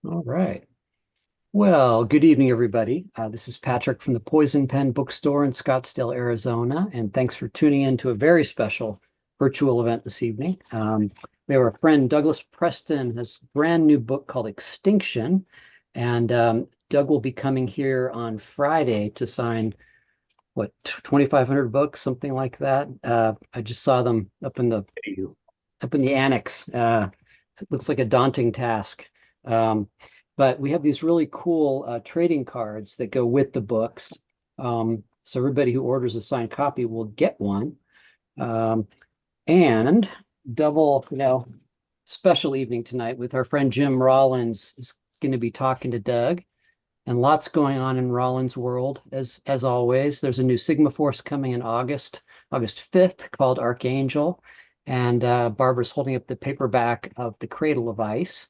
All right. Well, good evening, everybody. This is Patrick from the Poison Pen Bookstore in Scottsdale, Arizona, and thanks for tuning in to a very special virtual event this evening. We have our friend Douglas Preston has a brand new book called Extinction, and Doug will be coming here on Friday to sign what 2,500 books, something like that. I just saw them up in the annex. It looks like a daunting task. Um, but we have these really cool trading cards that go with the books. So everybody who orders a signed copy will get one. Um, and double, special evening tonight with our friend Jim Rollins is going to be talking to Doug. And lots going on in Rollins' world, as always. There's a new Sigma Force coming in August 5th, called Archangel. And Barbara's holding up the paperback of The Cradle of Ice.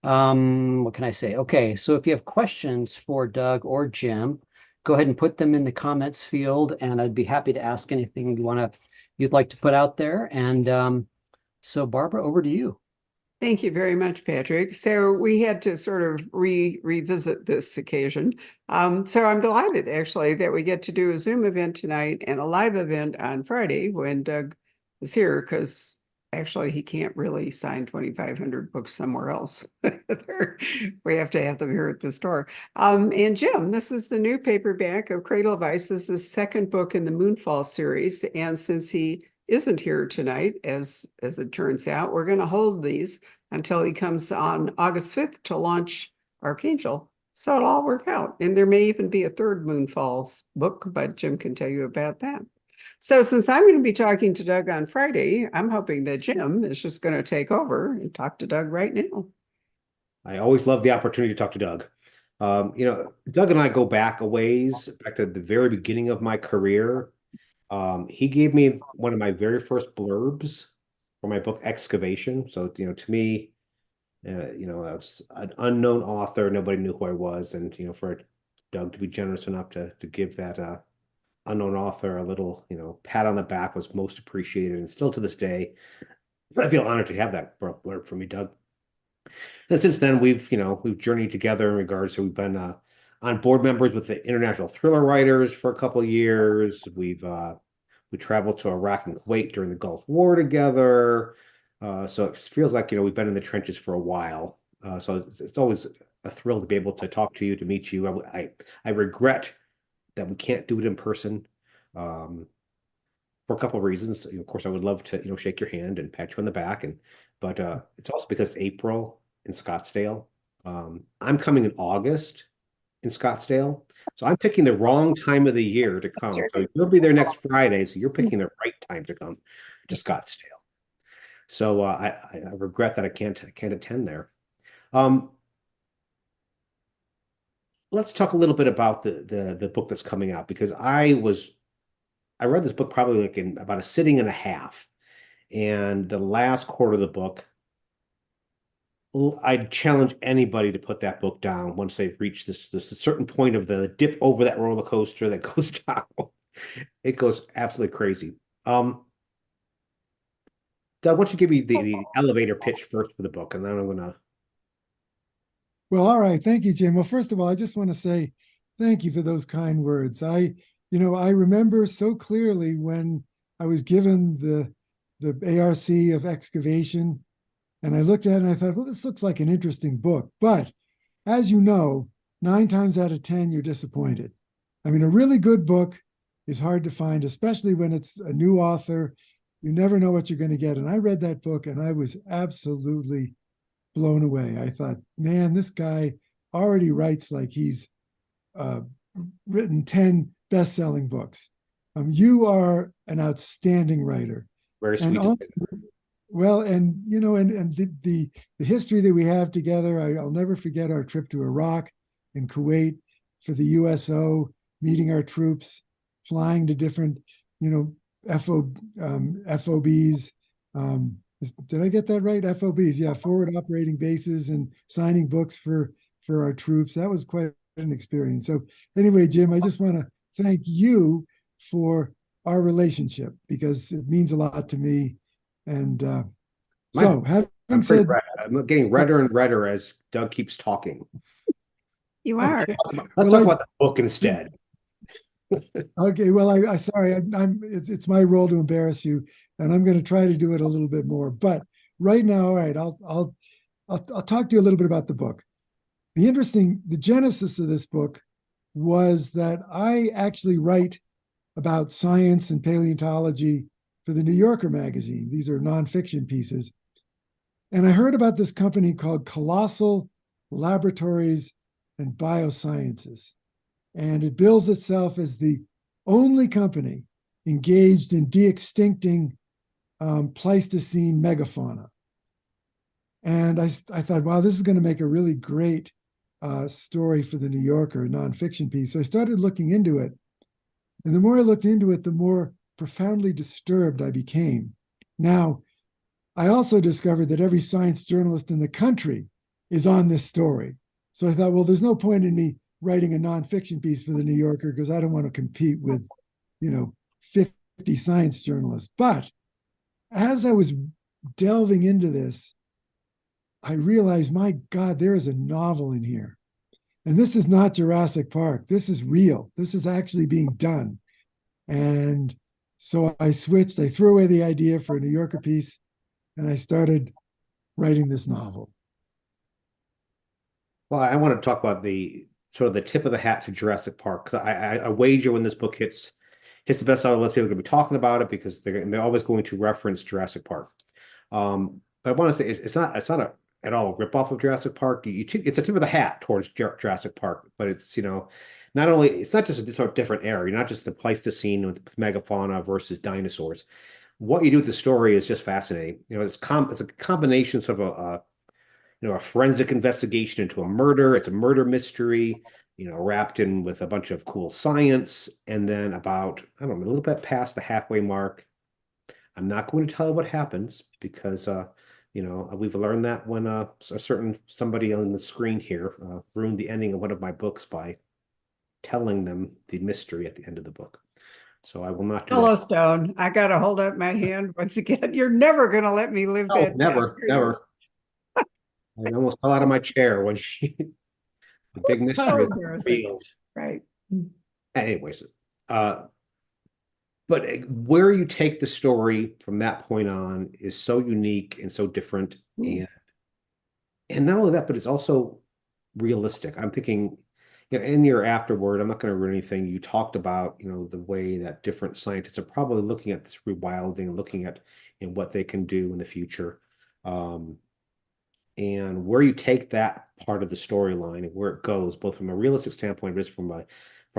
What can I say? Okay, so if you have questions for Doug or Jim, go ahead and put them in the comments field, and I'd be happy to ask anything you'd like to put out there. And so, Barbara, over to you. Thank you very much, Patrick. So we had to sort of revisit this occasion. So I'm delighted actually that we get to do a Zoom event tonight and a live event on Friday when Doug is here, because actually he can't really sign 2,500 books somewhere else. We have to have them here at the store. And Jim, this is the new paperback of Cradle of Ice. This is the second book in the Moonfall series. And since he isn't here tonight, as it turns out, we're going to hold these until he comes on August 5th to launch Archangel. So it'll all work out. And there may even be a third Moonfalls book, but Jim can tell you about that. So since I'm going to be talking to Doug on Friday, I'm hoping that Jim is just going to take over and talk to Doug right now. I always love the opportunity to talk to Doug. Doug and I go back a ways, back to the very beginning of my career. He gave me one of my very first blurbs for my book Excavation. So, to me, I was an unknown author. Nobody knew who I was. And, for Doug to be generous enough to give that unknown author a little, pat on the back was most appreciated. And still to this day, I feel honored to have that blurb from me, Doug. And since then, we've journeyed together in regards to we've been on board members with the International Thriller Writers for a couple of years. We traveled to Iraq and Kuwait during the Gulf War together. So it feels like, we've been in the trenches for a while. So it's always a thrill to be able to talk to you, to meet you. I regret that we can't do it in person for a couple of reasons. Of course, I would love to, shake your hand and pat you on the back, but it's also because it's April in Scottsdale. I'm coming in August in Scottsdale. So I'm picking the wrong time of the year to come. So you'll be there next Friday. So you're picking the right time to come to Scottsdale. So I regret that I can't attend there. Let's talk a little bit about the book that's coming out, because I read this book probably like in about a sitting and a half. And the last quarter of the book, I'd challenge anybody to put that book down once they've reached this certain point of the dip over that roller coaster that goes down. It goes absolutely crazy. Doug, why don't you give me the elevator pitch first for the book, and then I'm gonna. Well, all right. Thank you, Jim. Well, first of all, I just want to say thank you for those kind words. I remember so clearly when I was given the ARC of Excavation, and I looked at it and I thought, well, this looks like an interesting book. But as you know, 9 times out of 10, you're disappointed. I mean, a really good book is hard to find, especially when it's a new author. You never know what you're going to get. And I read that book and I was absolutely blown away. I thought, man, this guy already writes like he's written 10 best-selling books. You are an outstanding writer. Very sweet. Well, and the history that we have together, I'll never forget our trip to Iraq and Kuwait for the USO, meeting our troops, flying to different, FOBs. Did I get that right? FOBs, yeah, forward operating bases, and signing books for our troops. That was quite an experience. So anyway, Jim, I just want to thank you for our relationship, because it means a lot to me. And so having said, I'm getting redder and redder as Doug keeps talking. You are. Let's Well, talk about the book instead. Okay, well, I sorry, it's my role to embarrass you, and I'm going to try to do it a little bit more. But right now, all right, I'll talk to you a little bit about the book. The genesis of this book was that I actually write about science and paleontology for the New Yorker magazine. These are nonfiction pieces. And I heard about this company called Colossal Laboratories and Biosciences. And it bills itself as the only company engaged in de-extincting Pleistocene megafauna. And I thought, wow, this is going to make a really great story for the New Yorker, a nonfiction piece. So I started looking into it. And the more I looked into it, the more profoundly disturbed I became. Now, I also discovered that every science journalist in the country is on this story. So I thought, well, there's no point in me writing a nonfiction piece for the New Yorker because I don't want to compete with, 50 science journalists. But as I was delving into this, I realized, my God, there is a novel in here. And this is not Jurassic Park. This is real. This is actually being done. And so I switched. I threw away the idea for a New Yorker piece, and I started writing this novel. Well, I want to talk about the sort of the tip of the hat to Jurassic Park. 'Cause I wager when this book hits the bestseller list, people are going to be talking about it because they're always going to reference Jurassic Park. But I want to say it's not at all a ripoff of Jurassic Park. It's a tip of the hat towards Jurassic Park, but it's not only it's not just a sort of different era. You're not just the Pleistocene with megafauna versus dinosaurs. What you do with the story is just fascinating. It's a combination sort of a forensic investigation into a murder. It's a murder mystery, wrapped in with a bunch of cool science. And then about, I don't know, a little bit past the halfway mark, I'm not going to tell you what happens because, we've learned that when a certain somebody on the screen here ruined the ending of one of my books by telling them the mystery at the end of the book. So I will not do that. Yellowstone. I got to hold up my hand once again. You're never going to let me live Oh, that never, down. never. I almost fell out of my chair when the big mystery So is embarrassing. revealed. Right. Anyways, but where you take the story from that point on is so unique and so different, and not only that, but it's also realistic. I'm thinking, in your afterword, I'm not going to ruin anything. You talked about, the way that different scientists are probably looking at this rewilding, looking at what they can do in the future. And where you take that part of the storyline and where it goes, both from a realistic standpoint, but just from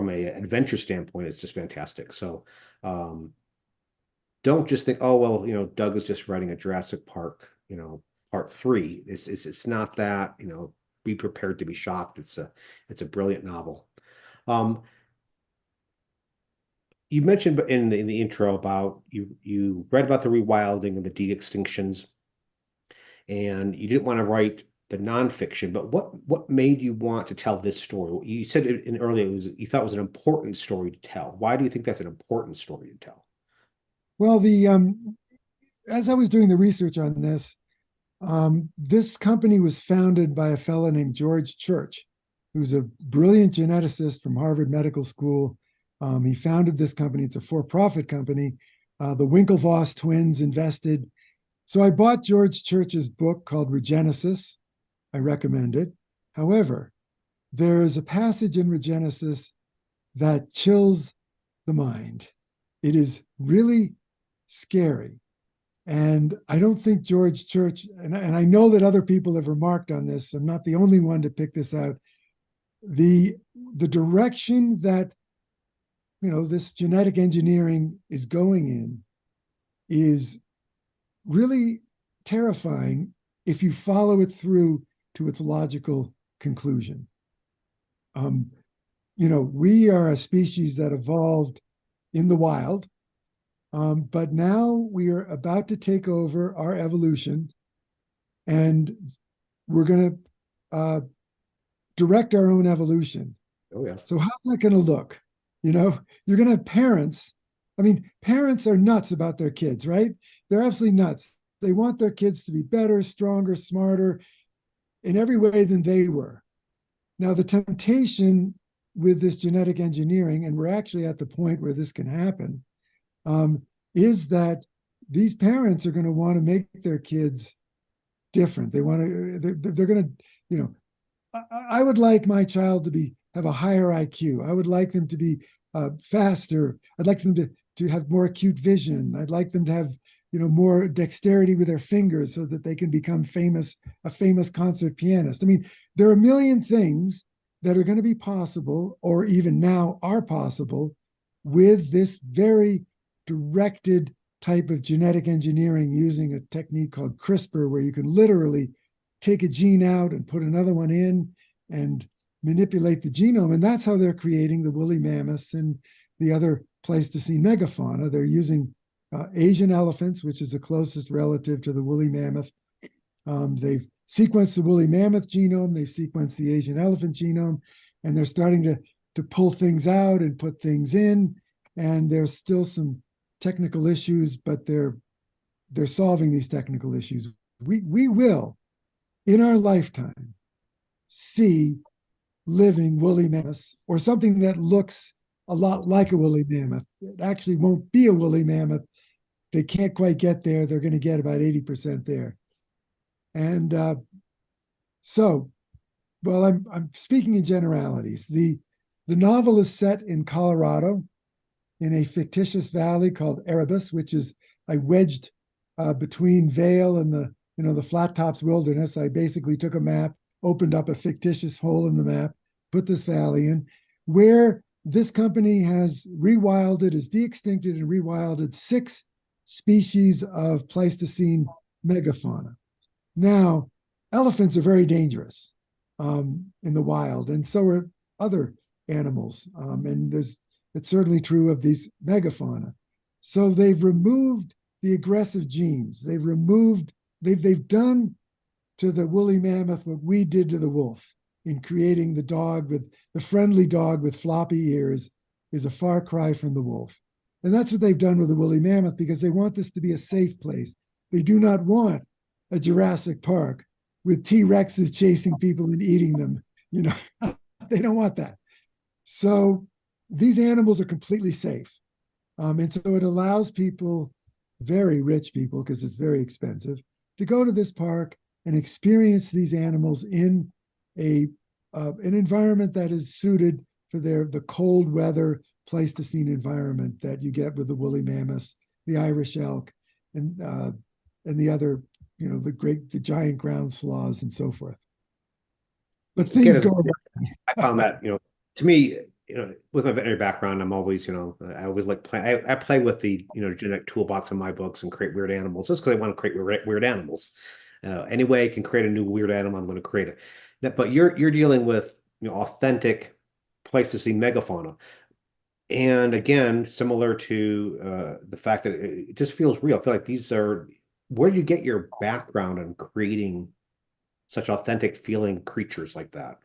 a adventure standpoint, it's just fantastic. So don't just think, oh well, Doug is just writing a Jurassic Park, part 3. It's not that. Be prepared to be shocked. It's a brilliant novel. You mentioned in the intro about you read about the rewilding and the de-extinctions, and you didn't want to write the nonfiction, but what made you want to tell this story? You said earlier you thought it was an important story to tell. Why do you think that's an important story to tell? Well, as I was doing the research on this, this company was founded by a fellow named George Church, who's a brilliant geneticist from Harvard Medical School. He founded this company. It's a for-profit company. The Winklevoss twins invested. So I bought George Church's book called Regenesis. I recommend it. However, there is a passage in Regenesis that chills the mind. It is really scary. And I don't think George Church, and I know that other people have remarked on this, I'm not the only one to pick this out. The direction that this genetic engineering is going in is really terrifying if you follow it through to its logical conclusion. We are a species that evolved in the wild, but now we are about to take over our evolution, and we're going to direct our own evolution. Oh yeah. So how's that going to look? You're going to have parents. I mean, parents are nuts about their kids, right? They're absolutely nuts. They want their kids to be better, stronger, smarter in every way than they were. Now, the temptation with this genetic engineering, and we're actually at the point where this can happen, is that these parents are going to want to make their kids different. They want to, they're going to, you know, I would like my child to have a higher IQ. I would like them to be faster. I'd like them to have more acute vision. I'd like them to have, you know, more dexterity with their fingers so that they can become a famous concert pianist. I mean, there are a million things that are going to be possible, or even now are possible, with this very directed type of genetic engineering using a technique called CRISPR, where you can literally take a gene out and put another one in and manipulate the genome. And that's how they're creating the woolly mammoths and the other Pleistocene megafauna. They're using Asian elephants, which is the closest relative to the woolly mammoth. They've sequenced the woolly mammoth genome, they've sequenced the Asian elephant genome, and they're starting to pull things out and put things in. And there's still some technical issues, but they're solving these technical issues. We will, in our lifetime, see living woolly mammoths, or something that looks a lot like a woolly mammoth. It actually won't be a woolly mammoth. They can't quite get there. They're going to get about 80% there. And well, I'm speaking in generalities. The novel is set in Colorado, in a fictitious valley called Erebus, which is I wedged between Vail and the Flat Tops Wilderness. I basically took a map, opened up a fictitious hole in the map, put this valley in, where this company has rewilded, has de-extincted and rewilded 6 species of Pleistocene megafauna. Now, elephants are very dangerous in the wild, and so are other animals. And it's certainly true of these megafauna. So they've removed the aggressive genes. They've done to the woolly mammoth what we did to the wolf in creating the friendly dog with floppy ears is a far cry from the wolf. And that's what they've done with the woolly mammoth, because they want this to be a safe place. They do not want a Jurassic Park with T-Rexes chasing people and eating them. You know, they don't want that. So these animals are completely safe. And so it allows people, very rich people, because it's very expensive, to go to this park and experience these animals in an environment that is suited for the cold weather Pleistocene environment that you get with the woolly mammoths, the Irish elk, and the other, you know, the giant ground sloths and so forth. But things go about. I found that, you know, to me, you know, with my veterinary background, I'm always, you know, I always like I play with the, you know, genetic toolbox in my books and create weird animals just because I want to create weird animals. Any way I can create a new weird animal, I'm going to create it. But you're dealing with, you know, authentic Pleistocene megafauna. And again, similar to the fact that it just feels real. I feel like these are, where do you get your background in creating such authentic feeling creatures like that?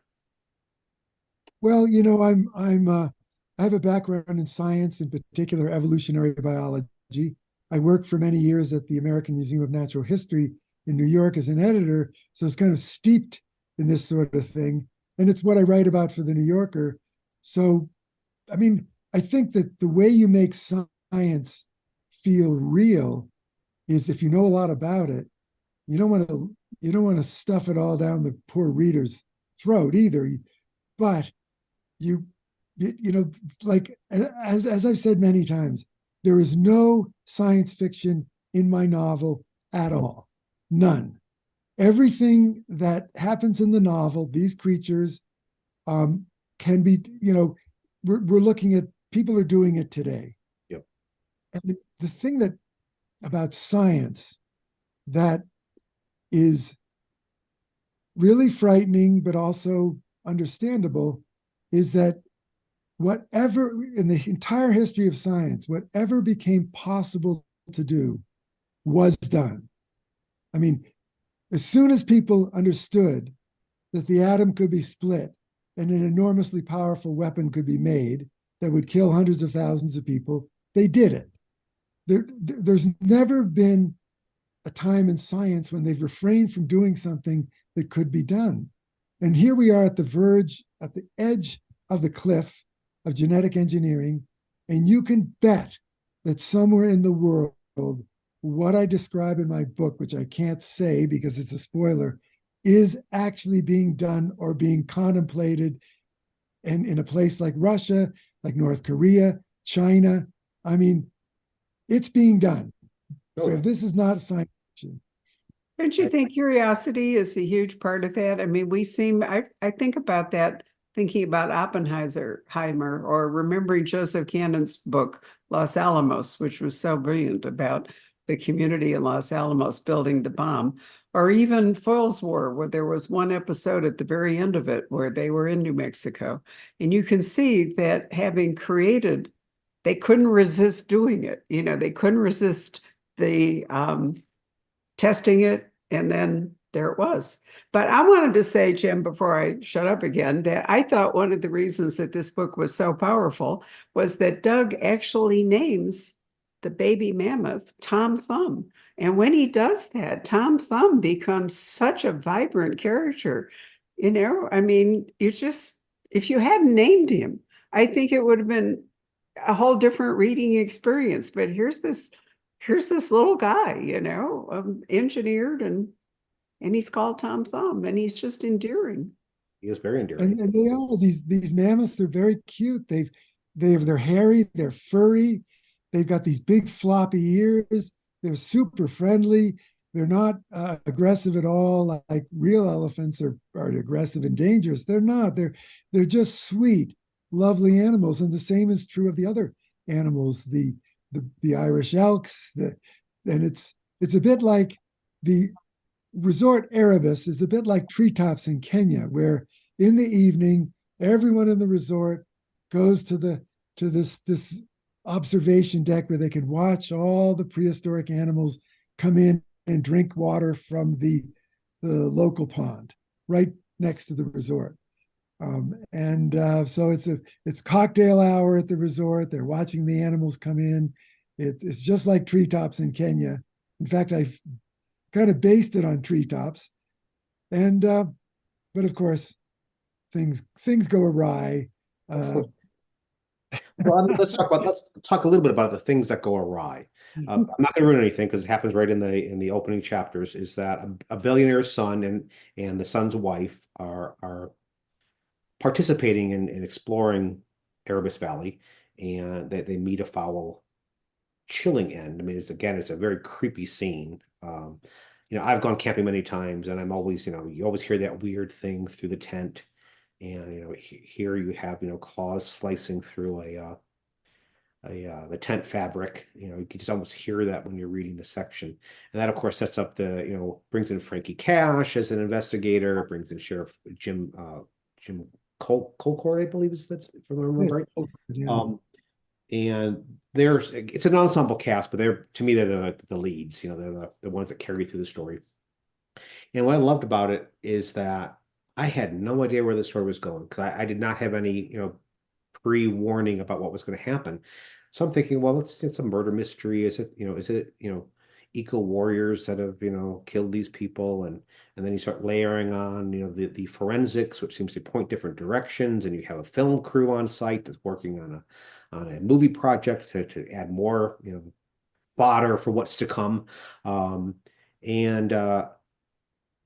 Well, you know, I have a background in science, in particular evolutionary biology. I worked for many years at the American Museum of Natural History in New York as an editor, so it's kind of steeped in this sort of thing. And it's what I write about for the New Yorker. So, I mean, I think that the way you make science feel real is if you know a lot about it. You don't want to stuff it all down the poor reader's throat either. But you know, like as I've said many times, there is no science fiction in my novel at all. None. Everything that happens in the novel, these creatures can be, you know, we're looking at, people are doing it today. Yep. And the thing that about science that is really frightening, but also understandable, is that whatever in the entire history of science, whatever became possible to do was done. I mean, as soon as people understood that the atom could be split and an enormously powerful weapon could be made that would kill hundreds of thousands of people, they did it. There's never been a time in science when they've refrained from doing something that could be done. And here we are at the verge, at the edge of the cliff of genetic engineering, and you can bet that somewhere in the world, what I describe in my book, which I can't say because it's a spoiler, is actually being done or being contemplated. And in a place like Russia, like North Korea, China, I mean, it's being done. Oh, So yeah. this is not science fiction. Don't you think curiosity is a huge part of that? I mean, I think about that, thinking about Oppenheimer, or remembering Joseph Cannon's book, Los Alamos, which was so brilliant about the community in Los Alamos building the bomb, or even Foyle's War, where there was one episode at the very end of it where they were in New Mexico. And you can see that having created, they couldn't resist doing it. You know, they couldn't resist the testing it, and then there it was. But I wanted to say, Jim, before I shut up again, that I thought one of the reasons that this book was so powerful was that Doug actually names the baby mammoth Tom Thumb. And when he does that, Tom Thumb becomes such a vibrant character. You know, I mean, if you hadn't named him, I think it would have been a whole different reading experience. But here's this little guy, you know, engineered, and he's called Tom Thumb, and he's just endearing. He is very endearing. And they are these mammoths are very cute. They're hairy, they're furry, they've got these big floppy ears, they're super friendly, they're not aggressive at all like real elephants are aggressive and dangerous. They're not. They're just sweet, lovely animals. And the same is true of the other animals, the Irish elks, and it's a bit like the resort Erebus is a bit like treetops in Kenya, where in the evening everyone in the resort goes to this observation deck where they can watch all the prehistoric animals come in and drink water from the local pond right next to the resort. So it's cocktail hour at the resort. They're watching the animals come in. It's just like treetops in Kenya. In fact, I kind of based it on treetops, but of course, things go awry. Well, let's talk a little bit about the things that go awry. I'm not going to ruin anything because it happens right in the opening chapters. Is that a billionaire's son and the son's wife are participating in exploring Erebus Valley, and they meet a foul, chilling end. I mean, it's a very creepy scene. I've gone camping many times, and I'm always, you always hear that weird thing through the tent, and here you have claws slicing through the tent fabric. You can just almost hear that when you're reading the section, and that of course sets up brings in Frankie Cash as an investigator, brings in Sheriff Jim Colcord, I believe is that, if I remember right. Yeah. And it's an ensemble cast, but to me they're the leads. They're the ones that carry through the story. And what I loved about it is that I had no idea where the story was going, because I did not have any pre-warning about what was going to happen. So I'm thinking, well, it's a murder mystery. Is it eco warriors that have killed these people, and then you start layering on the forensics, which seems to point different directions, and you have a film crew on site that's working on a movie project to add more fodder for what's to come.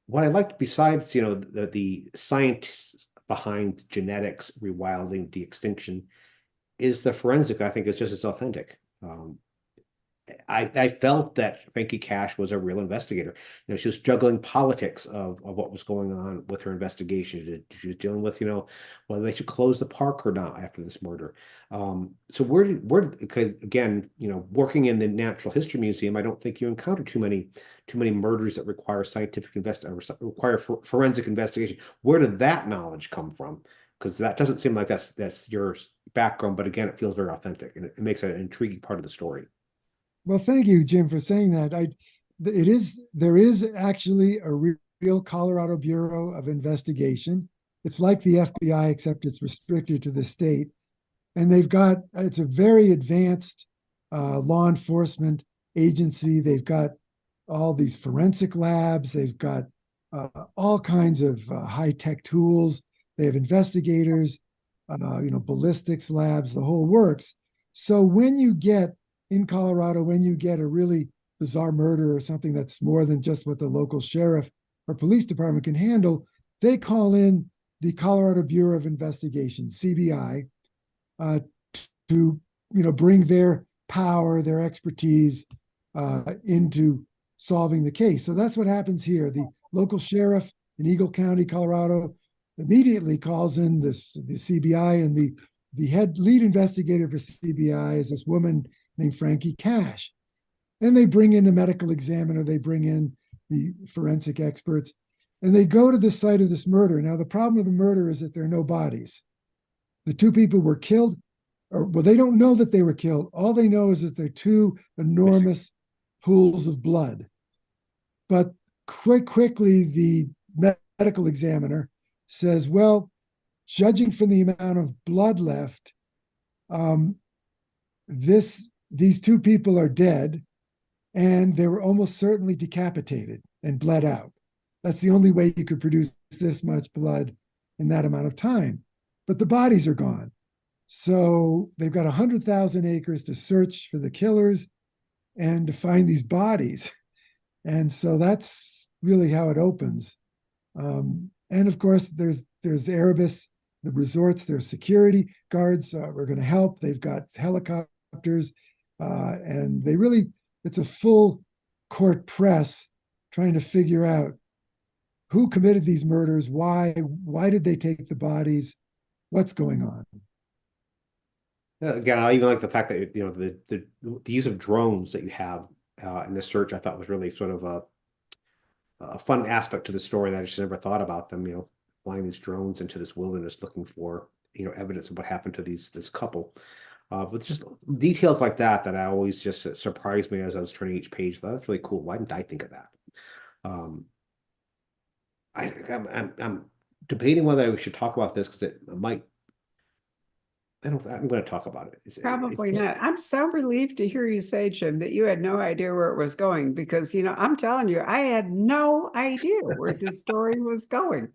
What I liked, besides the scientists behind genetics, rewilding, de-extinction, is the forensic. I think it's just as authentic. I felt that Frankie Cash was a real investigator. She was juggling politics of what was going on with her investigation. She was dealing with, whether they should close the park or not after this murder. So because again, working in the Natural History Museum, I don't think you encounter too many murders that require require forensic investigation. Where did that knowledge come from? Because that doesn't seem like that's your background, but again, it feels very authentic, and it makes it an intriguing part of the story. Well, thank you, Jim, for saying that. There is actually a real Colorado Bureau of Investigation. It's like the FBI, except it's restricted to the state. And it's a very advanced law enforcement agency. They've got all these forensic labs. They've got all kinds of high-tech tools. They have investigators, ballistics labs, the whole works. So when you get in Colorado, when you get a really bizarre murder or something that's more than just what the local sheriff or police department can handle, they call in the Colorado Bureau of Investigation, CBI, to bring their power, their expertise into solving the case. So that's what happens here. The local sheriff in Eagle County, Colorado, immediately calls in the CBI, and the head lead investigator for CBI is this woman named Frankie Cash. And they bring in the medical examiner, they bring in the forensic experts, and they go to the site of this murder. Now, the problem with the murder is that there are no bodies. The two people were killed, well, they don't know that they were killed. All they know is that they're two enormous pools of blood. But quickly, the medical examiner says, well, judging from the amount of blood left, these two people are dead, and they were almost certainly decapitated and bled out. That's the only way you could produce this much blood in that amount of time. But the bodies are gone. So they've got 100,000 acres to search for the killers and to find these bodies. And so that's really how it opens. And of course, there's Erebus, the resorts, there's security guards are going to help. They've got helicopters, and it's a full court press trying to figure out who committed these murders, why did they take the bodies, what's going on. Again, I even like the fact that the use of drones that you have in the search. I thought was really sort of a fun aspect to the story that I just never thought about them. Flying these drones into this wilderness looking for evidence of what happened to this couple. But just details like that I always just surprised me as I was turning each page. That's really cool. Why didn't I think of that? I'm debating whether I should talk about this because it might. I'm going to talk about it. Probably not. I'm so relieved to hear you say, Jim, that you had no idea where it was going, because, I'm telling you, I had no idea where this story was going.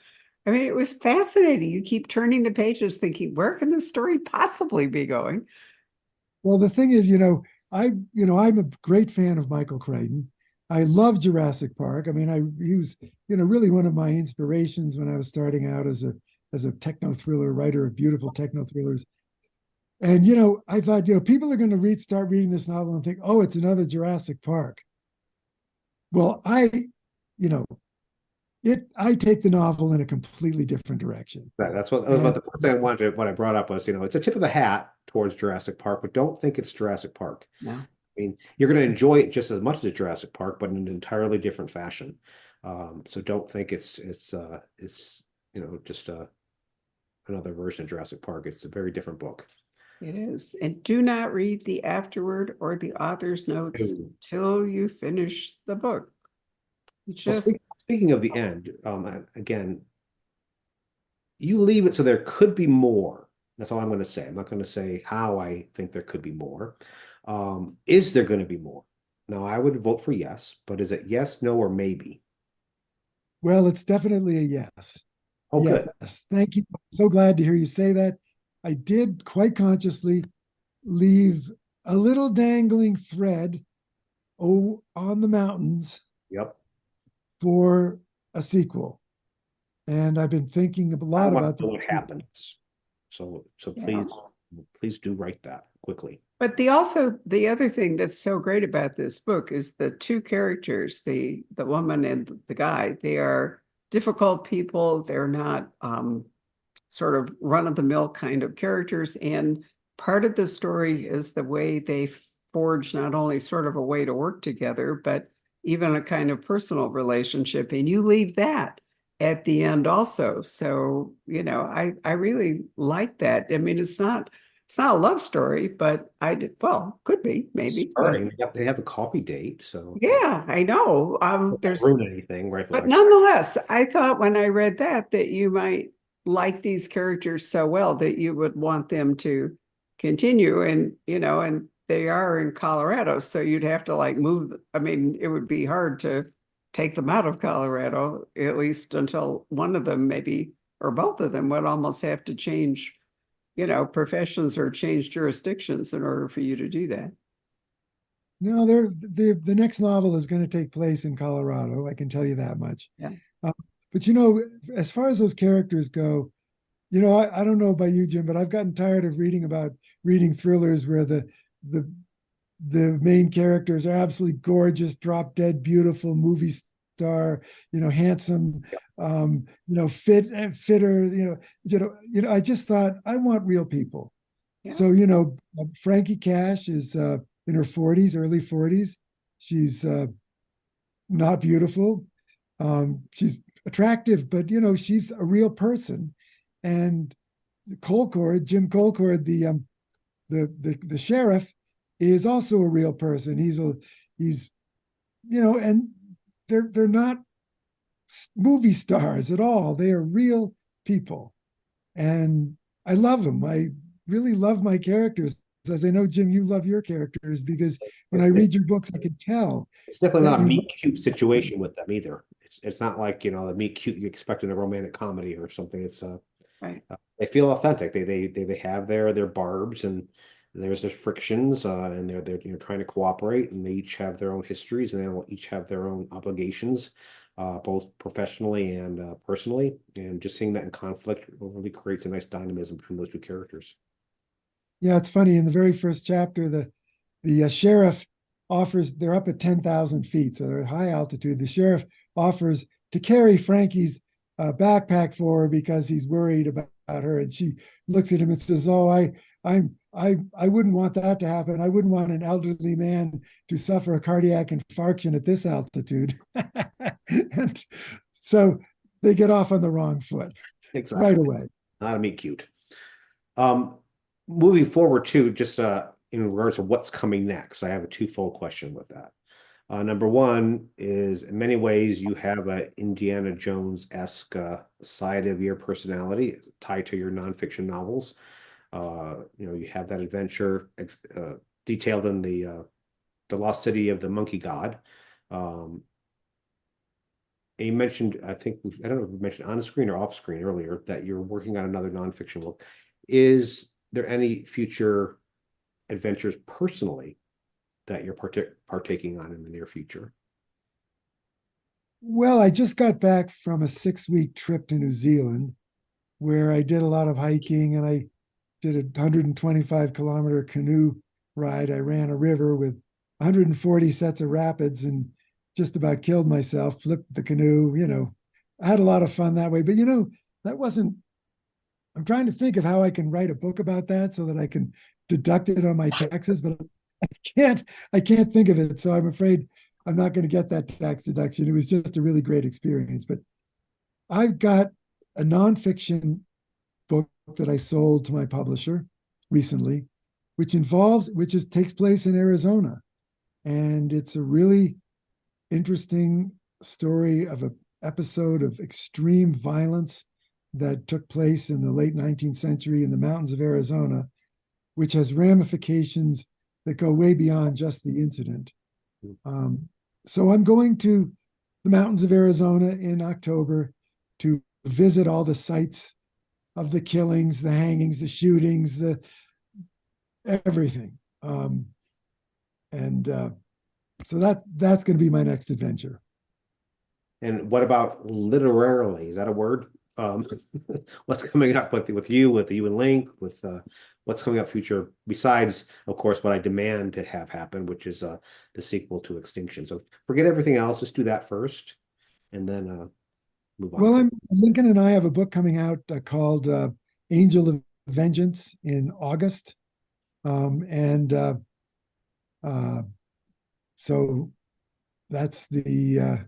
I mean, it was fascinating. You keep turning the pages thinking, where can this story possibly be going? Well, the thing is, I'm a great fan of Michael Crichton. I love Jurassic Park. I mean, he was, really one of my inspirations when I was starting out as a techno thriller writer of beautiful techno thrillers. And, I thought, people are going to start reading this novel and think, oh, it's another Jurassic Park. Well, I take the novel in a completely different direction. That's what about the first thing what I brought up was, it's a tip of the hat towards Jurassic Park, but don't think it's Jurassic Park. No. I mean, you're going to enjoy it just as much as Jurassic Park, but in an entirely different fashion. So don't think it's just another version of Jurassic Park. It's a very different book. It is. And do not read the afterword or the author's notes till you finish the book. Speaking of the end, again, you leave it so there could be more. That's all I'm going to say. I'm not going to say how I think there could be more. Is there going to be more? Now, I would vote for yes, but is it yes, no, or maybe? Well, it's definitely a yes. Oh, yes. good. Thank you. So glad to hear you say that. I did quite consciously leave a little dangling thread on the mountains. Yep. For a sequel. And I've been thinking a lot about what happens. So please do write that quickly. But the other thing that's so great about this book is the two characters, the woman and the guy. They are difficult people. They're not sort of run-of-the-mill kind of characters. And part of the story is the way they forge not only sort of a way to work together, but even a kind of personal relationship. And you leave that at the end also. So, I really like that. I mean, it's not a love story, but could be, maybe. Sorry, they have a copy date, so yeah, I know. There's ruin anything, right? But nonetheless, I thought when I read that you might like these characters so well that you would want them to continue. And, and they are in Colorado, so you'd have to like move. I mean, it would be hard to take them out of Colorado, at least until one of them maybe, or both of them would almost have to change, professions or change jurisdictions in order for you to do that. No, the next novel is going to take place in Colorado. I can tell you that much. Yeah. But as far as those characters go, I don't know about you, Jim, but I've gotten tired of reading thrillers where the main characters are absolutely gorgeous, drop dead, beautiful movie star, handsome, fit and fitter, I just thought I want real people. Yeah. So, Frankie Cash is in her 40s, early 40s. She's not beautiful. She's attractive, but she's a real person. And Jim Colcord, the sheriff, is also a real person. He's and they're not movie stars at all. They are real people, and I love them. I really love my characters. As I know, Jim, you love your characters, because when I read your books, I can tell. It's definitely not a meet cute situation with them either. It's not like, the meet cute you expect in a romantic comedy or something. It's Right. They feel authentic. They have their barbs, and there's frictions, and they're trying to cooperate, and they each have their own histories, and they each have their own obligations, both professionally and personally. And just seeing that in conflict really creates a nice dynamism between those two characters. Yeah, it's funny. In the very first chapter, the sheriff offers. They're up at 10,000 feet, so they're at high altitude. The sheriff offers to carry Frankie's backpack for her because he's worried about her, and she looks at him and says, "Oh, I wouldn't want that to happen. I wouldn't want an elderly man to suffer a cardiac infarction at this altitude." And so they get off on the wrong foot Exactly. right away. Not a meet cute. Moving forward too, just in regards to what's coming next, I have a twofold question with that. Number one is, in many ways, you have a Indiana Jones-esque side of your personality tied to your nonfiction novels. You have that adventure detailed in the Lost City of the Monkey God. And you mentioned, I don't know if you mentioned on screen or off screen earlier, that you're working on another nonfiction book. Is there any future adventures personally that you're partaking on in the near future? Well, I just got back from a 6-week trip to New Zealand, where I did a lot of hiking, and I did a 125-kilometer canoe ride. I ran a river with 140 sets of rapids and just about killed myself, flipped the canoe. I had a lot of fun that way. But, that wasn't, I'm trying to think of how I can write a book about that so that I can deduct it on my taxes, but I can't think of it. So I'm afraid I'm not going to get that tax deduction. It was just a really great experience. But I've got a nonfiction book that I sold to my publisher recently, which takes place in Arizona. And it's a really interesting story of an episode of extreme violence that took place in the late 19th century in the mountains of Arizona, which has ramifications that go way beyond just the incident. So I'm going to the mountains of Arizona in October to visit all the sites of the killings, the hangings, the shootings, the everything. So that's going to be my next adventure. And what about literarily? Is that a word? What's coming up with you and Link, with what's coming up future, besides, of course, what I demand to have happen, which is the sequel to Extinction. So forget everything else, just do that first, and then move on. Well, Lincoln and I have a book coming out called Angel of Vengeance in August. So that's the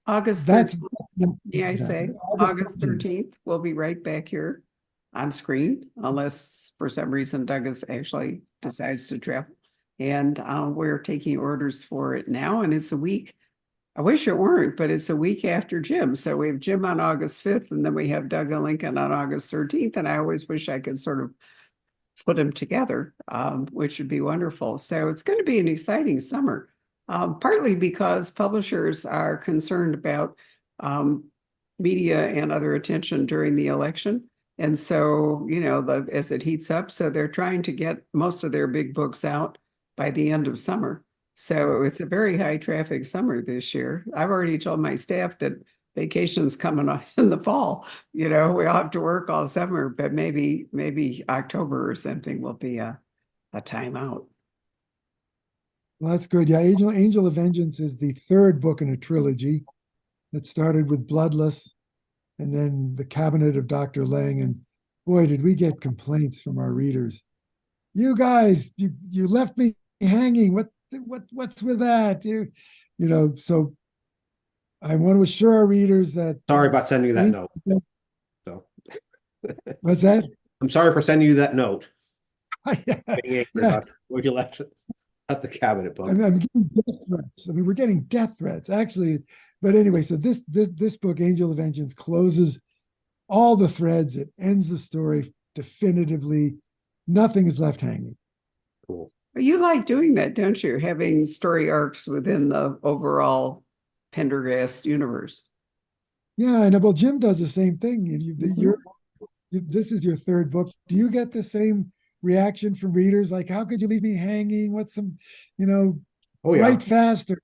August that's 13th, may I say, August 13th, we'll be right back here on screen, unless for some reason Douglas actually decides to travel. And we're taking orders for it now, and it's a week. I wish it weren't, but it's a week after Jim. So we have Jim on August 5th, and then we have Doug and Lincoln on August 13th. And I always wish I could sort of put them together, which would be wonderful. So it's going to be an exciting summer, partly because publishers are concerned about media and other attention during the election. And so, as it heats up, so they're trying to get most of their big books out by the end of summer. So it's a very high traffic summer this year. I've already told my staff that vacation's coming on in the fall. We all have to work all summer, but maybe October or something will be a time out. Well, that's good. Yeah, Angel of Vengeance is the third book in a trilogy that started with Bloodless and then The Cabinet of Dr. Lang. And boy, did we get complaints from our readers. You guys, you left me hanging. What's with that? So I want to assure our readers that Sorry about sending you that note. So what's that? I'm sorry for sending you that note. Yeah. Where you left the cabinet book. I'm getting death threats. I mean, we're getting death threats, actually. But anyway, so this book, Angel of Vengeance, closes all the threads. It ends the story definitively. Nothing is left hanging. Cool. You like doing that, don't you? Having story arcs within the overall Pendergast universe. Yeah, I know. Well, Jim does the same thing. This is your third book. Do you get the same reaction from readers? Like, how could you leave me hanging? What's some, write faster?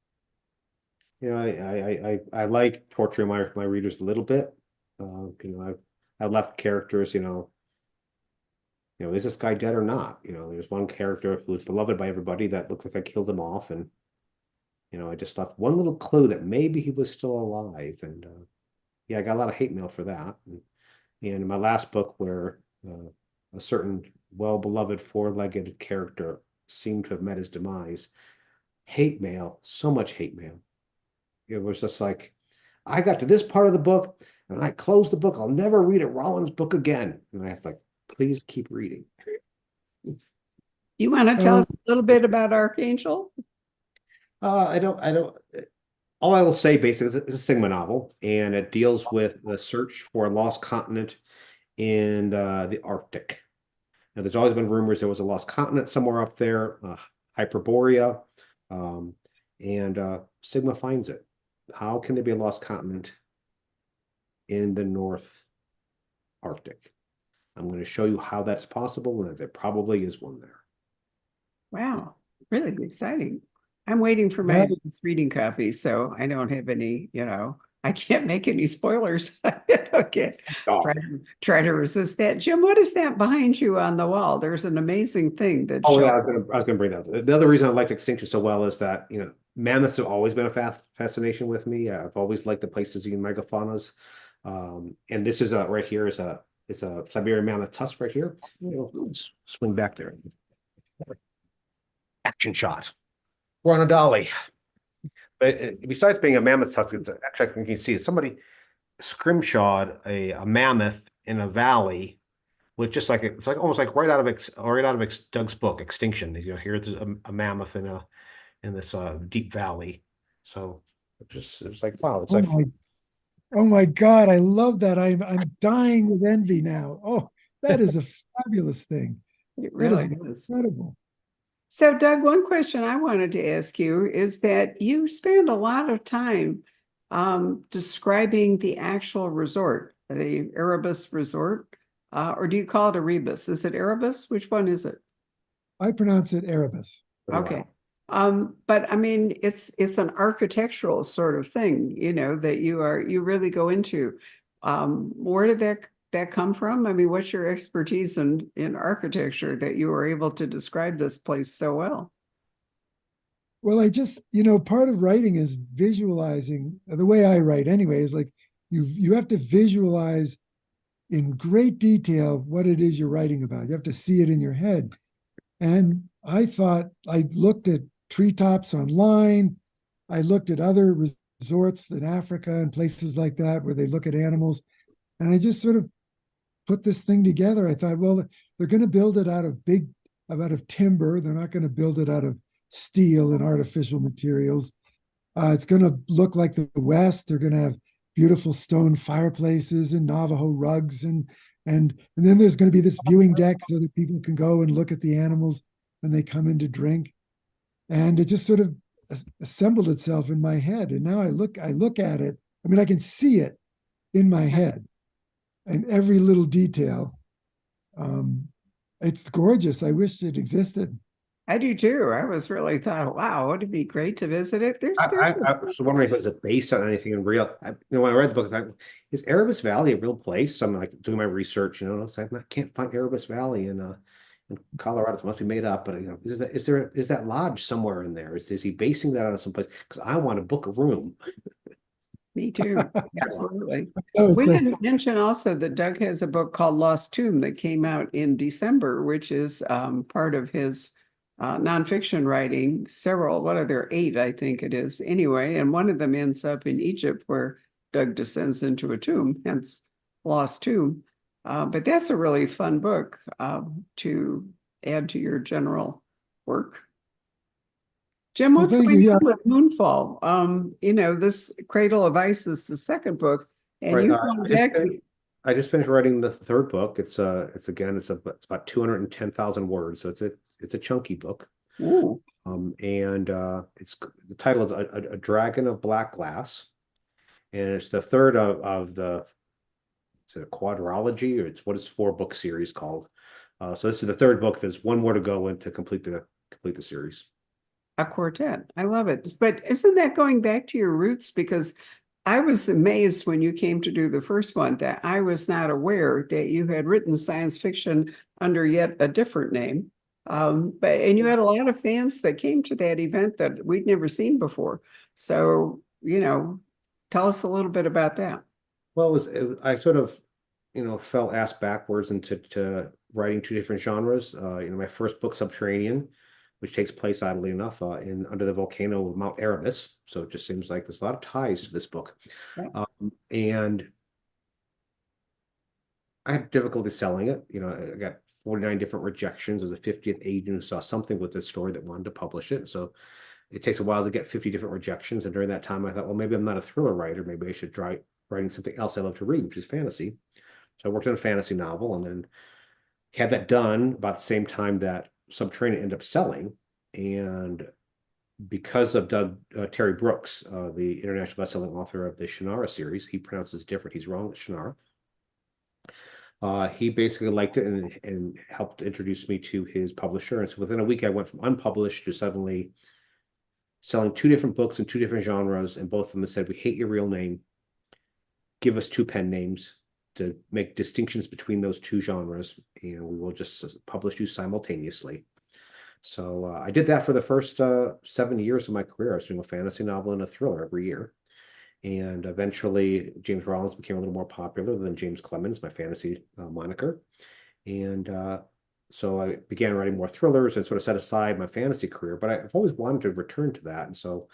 I like torturing my readers a little bit. I left characters, is this guy dead or not? There's one character who's beloved by everybody that looks like I killed him off, and I just left one little clue that maybe he was still alive. And I got a lot of hate mail for that. And in my last book, where a certain well-beloved four-legged character seemed to have met his demise, hate mail, so much hate mail. It was just like, I got to this part of the book and I closed the book. I'll never read a Rollins book again. And I have to please keep reading. You want to tell us a little bit about Archangel? I don't. All I will say basically is a Sigma novel, and it deals with the search for a lost continent in the Arctic. Now, there's always been rumors there was a lost continent somewhere up there, Hyperborea, and Sigma finds it. How can there be a lost continent in the North Arctic? I'm going to show you how that's possible, and that there probably is one there. Wow, really exciting. I'm waiting for my reading copy, so I don't have any, I can't make any spoilers. Okay, try to resist that. Jim, what is that behind you on the wall? There's an amazing thing that. Oh, yeah, I was going to bring that up. The other reason I liked Extinction so well is that, mammoths have always been a fascination with me. I've always liked the Pleistocene megafaunas. And this is right here is it's a Siberian mammoth tusk right here. Let's swing back there. Action shot. We're on a dolly. But besides being a mammoth tusk, it's actually, you can see somebody scrimshawed a mammoth in a valley with just like it's like almost like right out of Doug's book Extinction. Here's a mammoth in this deep valley. So it's like, wow, it's oh my God, I love that. I'm dying with envy now. Oh, that is a fabulous thing. It really is incredible. So, Doug, one question I wanted to ask you is that you spend a lot of time describing the actual resort, the Erebus resort, or do you call it Erebus? Is it Erebus? Which one is it? I pronounce it Erebus. Okay. But I mean, it's an architectural sort of thing, that you really go into. Where did that come from? I mean, what's your expertise in architecture that you were able to describe this place so well? Well, I just, part of writing is visualizing. The way I write anyway is like you have to visualize in great detail what it is you're writing about. You have to see it in your head. And I looked at treetops online. I looked at other resorts in Africa and places like that where they look at animals. And I just sort of put this thing together. I thought, well, they're going to build it out of timber. They're not going to build it out of steel and artificial materials. It's going to look like the West. They're going to have beautiful stone fireplaces and Navajo rugs and And then there's going to be this viewing deck so that people can go and look at the animals when they come in to drink. And it just sort of assembled itself in my head. And now I look at it. I mean, I can see it in my head and every little detail. It's gorgeous. I wish it existed. I do too. I was really thought, wow, would it be great to visit it? I was wondering if it was based on anything in real. When I read the book, I thought, is Erebus Valley a real place? So I'm like doing my research, so I can't find Erebus Valley in Colorado. It must be made up. But is that lodge somewhere in there? Is he basing that on someplace? Because I want to book a room. Me too. Absolutely. Oh, We didn't mention also that Doug has a book called Lost Tomb that came out in December, which is part of his nonfiction writing. What are there, 8, I think it is anyway. And one of them ends up in Egypt where Doug descends into a tomb, hence Lost Tomb. But that's a really fun book to add to your general work. Jim, Well, what's thank going you. on with Moonfall? This Cradle of Ice is the second book, and Right, you've gone back. I just finished writing the third book. It's about 210,000 words, so it's a chunky book. Ooh, And it's the title is a Dragon of Black Glass, and it's the third of the it's a quadrology, or it's what is 4-book series called. So this is the third book. There's one more to go in to complete the series. a quartet. I love it. But isn't that going back to your roots? Because I was amazed when you came to do the first one that I was not aware that you had written science fiction under yet a different name. And you had a lot of fans that came to that event that we'd never seen before. So, tell us a little bit about that. Well, I sort of, fell ass backwards into writing 2 different genres. My first book, Subterranean, which takes place, oddly enough, under the volcano of Mount Erebus. So it just seems like there's a lot of ties to this book. Yeah. And I had difficulty selling it. I got 49 different rejections. There's a 50th agent who saw something with this story that wanted to publish it. So it takes a while to get 50 different rejections. And during that time, I thought, well, maybe I'm not a thriller writer. Maybe I should try writing something else I love to read, which is fantasy. So I worked on a fantasy novel and then had that done about the same time that Subterranean ended up selling. And because of Terry Brooks, the international bestselling author of the Shannara series, he pronounces different. He's wrong with Shannara. He basically liked it and helped introduce me to his publisher. And so within a week, I went from unpublished to suddenly selling 2 different books in 2 different genres. And both of them said, we hate your real name. Give us 2 pen names to make distinctions between those 2 genres, and we will just publish you simultaneously. So I did that for the first 7 years of my career. I was doing a fantasy novel and a thriller every year. And eventually James Rollins became a little more popular than James Clemens, my fantasy moniker. And so I began writing more thrillers and sort of set aside my fantasy career, but I've always wanted to return to that. And so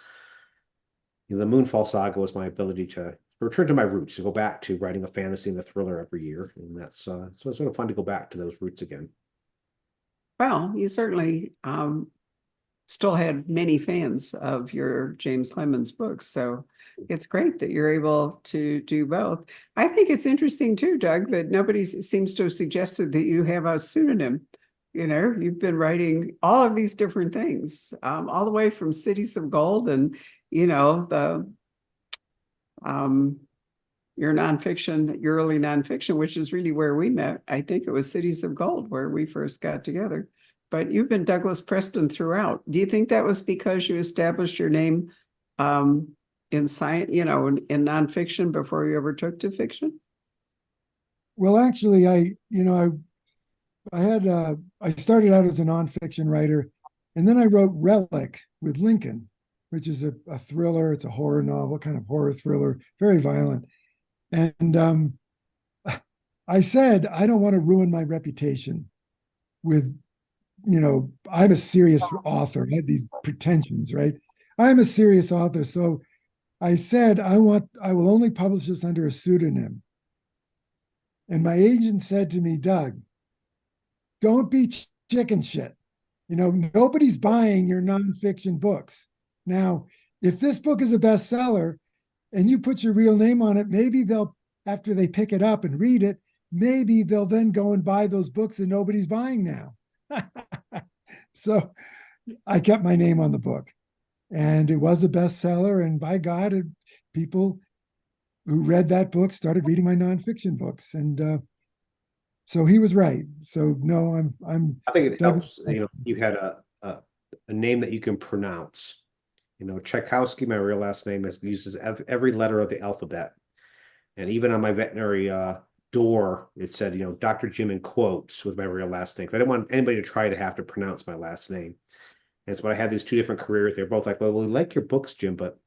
the Moonfall Saga was my ability to return to my roots, to go back to writing a fantasy and a thriller every year. And that's so it's sort of fun to go back to those roots again. Well, you certainly still had many fans of your James Clemens books. So it's great that you're able to do both. I think it's interesting too, Doug, that nobody seems to have suggested that you have a pseudonym. You've been writing all of these different things, all the way from Cities of Gold and, your nonfiction, your early nonfiction, which is really where we met. I think it was Cities of Gold where we first got together. But you've been Douglas Preston throughout. Do you think that was because you established your name in science, in nonfiction before you ever took to fiction? Well, actually, I started out as a nonfiction writer, and then I wrote Relic with Lincoln, which is a thriller. It's a horror novel, kind of horror thriller, very violent. And I said, I don't want to ruin my reputation with, I'm a serious author. I had these pretensions, right? I'm a serious author. So I said, I will only publish this under a pseudonym. And my agent said to me, Doug, don't be chicken shit. Nobody's buying your nonfiction books. Now, if this book is a bestseller and you put your real name on it, maybe they'll, after they pick it up and read it, maybe they'll then go and buy those books that nobody's buying now. So I kept my name on the book, and it was a bestseller. And by God, people who read that book started reading my nonfiction books, and so he was right. So no, I think it Doug. helps, you had a name that you can pronounce. Tchaikovsky, my real last name, uses every letter of the alphabet. And even on my veterinary door, it said, Dr. Jim in quotes with my real last name. I didn't want anybody to try to have to pronounce my last name. And so I had these two different careers. They're both like, well, we like your books, Jim, but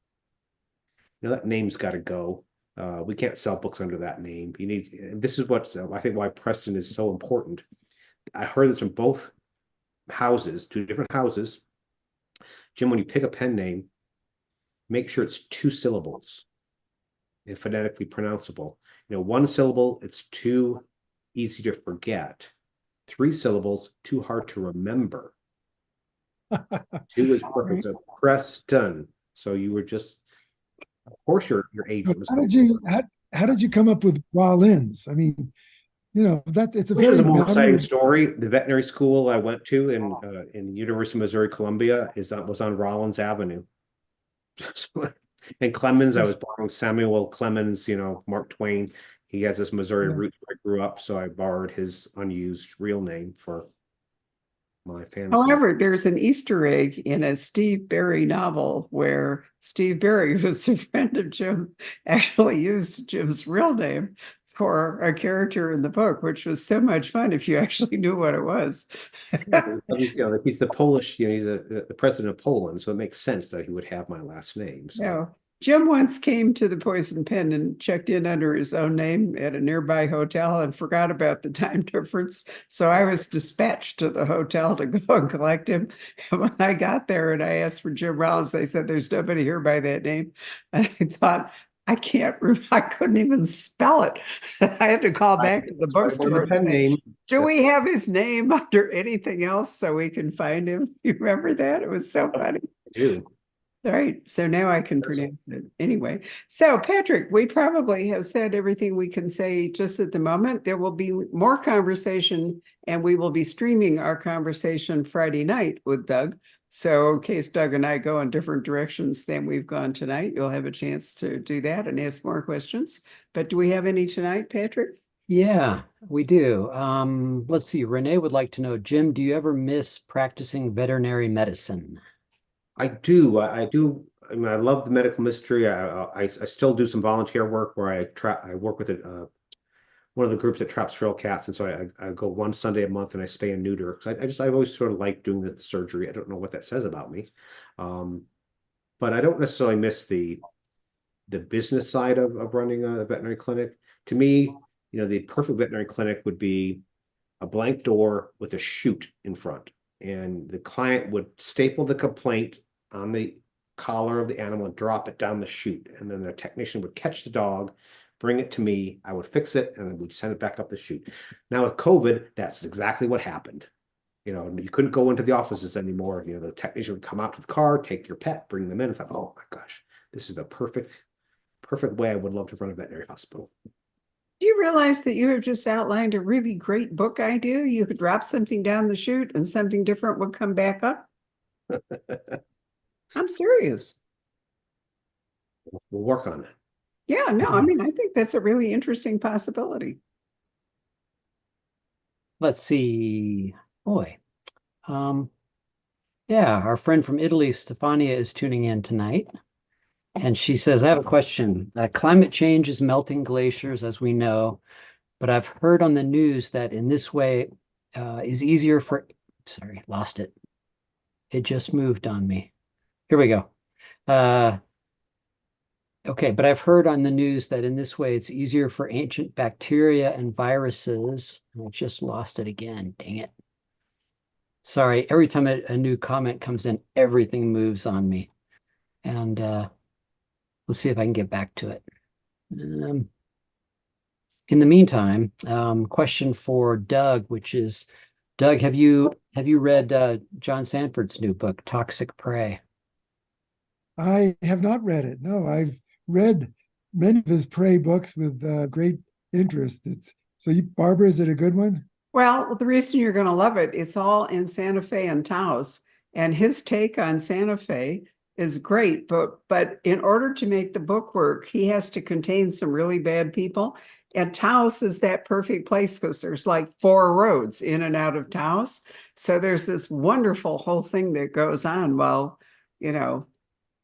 that name's got to go. We can't sell books under that name. This is what I think why Preston is so important. I heard this from both houses, two different houses. Jim, when you pick a pen name, make sure it's 2 syllables and phonetically pronounceable. One syllable, it's too easy to forget. 3 syllables, too hard to remember. 2 is perfect. So Preston. So you were just, of course, your agent was. How did you come up with Rollins? I mean, it's a Which very is a more exciting story. The veterinary school I went to in University of Missouri, Columbia was on Rollins Avenue. And Clemens, I was borrowing Samuel Clemens, Mark Twain. He has this Missouri root where I grew up, so I borrowed his unused real name for my fantasy. However, there's an Easter egg in a Steve Berry novel where Steve Berry, who's a friend of Jim, actually used Jim's real name for a character in the book, which was so much fun if you actually knew what it was. He's the Polish, he's the president of Poland, so it makes sense that he would have my last name. So. Yeah. Jim once came to the Poison Pen and checked in under his own name at a nearby hotel and forgot about the time difference. So I was dispatched to the hotel to go and collect him. And when I got there and I asked for Jim Rollins, they said, there's nobody here by that name. And I thought, I couldn't even spell it. I had to call back to the bookstore and say, do we have his name under anything else so we can find him? You remember that? It was so funny. I do. All right, so now I can pronounce it anyway. So Patrick, we probably have said everything we can say just at the moment. There will be more conversation, and we will be streaming our conversation Friday night with Doug. So in case Doug and I go in different directions than we've gone tonight, you'll have a chance to do that and ask more questions. But do we have any tonight, Patrick? Yeah, we do. Let's see. Renee would like to know, Jim, do you ever miss practicing veterinary medicine? I do. I do. I mean, I love the medical mystery. I still do some volunteer work where I work with one of the groups that traps feral cats, and so I go one Sunday a month and I spay and neuter because I've always sort of liked doing the surgery. I don't know what that says about me, but I don't necessarily miss the business side of running a veterinary clinic. To me, the perfect veterinary clinic would be a blank door with a chute in front, and the client would staple the complaint on the collar of the animal and drop it down the chute, and then the technician would catch the dog, bring it to me, I would fix it, and then we'd send it back up the chute. Now with COVID, that's exactly what happened. You couldn't go into the offices anymore. The technician would come out to the car, take your pet, bring them in. I thought, oh my gosh, this is the perfect way I would love to run a veterinary hospital. Do you realize that you have just outlined a really great book idea? You could drop something down the chute and something different would come back up. I'm serious. We'll work on it. Yeah, no, I mean, I think that's a really interesting possibility. Let's see. Boy. Yeah, our friend from Italy, Stefania, is tuning in tonight. And she says, I have a question. Climate change is melting glaciers, as we know, but I've heard on the news that in this way is easier for, sorry, lost it. It just moved on me. Here we go. Okay, but I've heard on the news that in this way it's easier for ancient bacteria and viruses. I just lost it again. Dang it. Sorry, every time a new comment comes in, everything moves on me. And let's see if I can get back to it. In the meantime, question for Doug, which is, Doug, have you read John Sanford's new book, Toxic Prey? I have not read it. No, I've read many of his prey books with great interest. So Barbara, is it a good one? Well, the reason you're going to love it, it's all in Santa Fe and Taos, and his take on Santa Fe is great. But in order to make the book work, he has to contain some really bad people. And Taos is that perfect place because there's like 4 roads in and out of Taos. So there's this wonderful whole thing that goes on while, you know,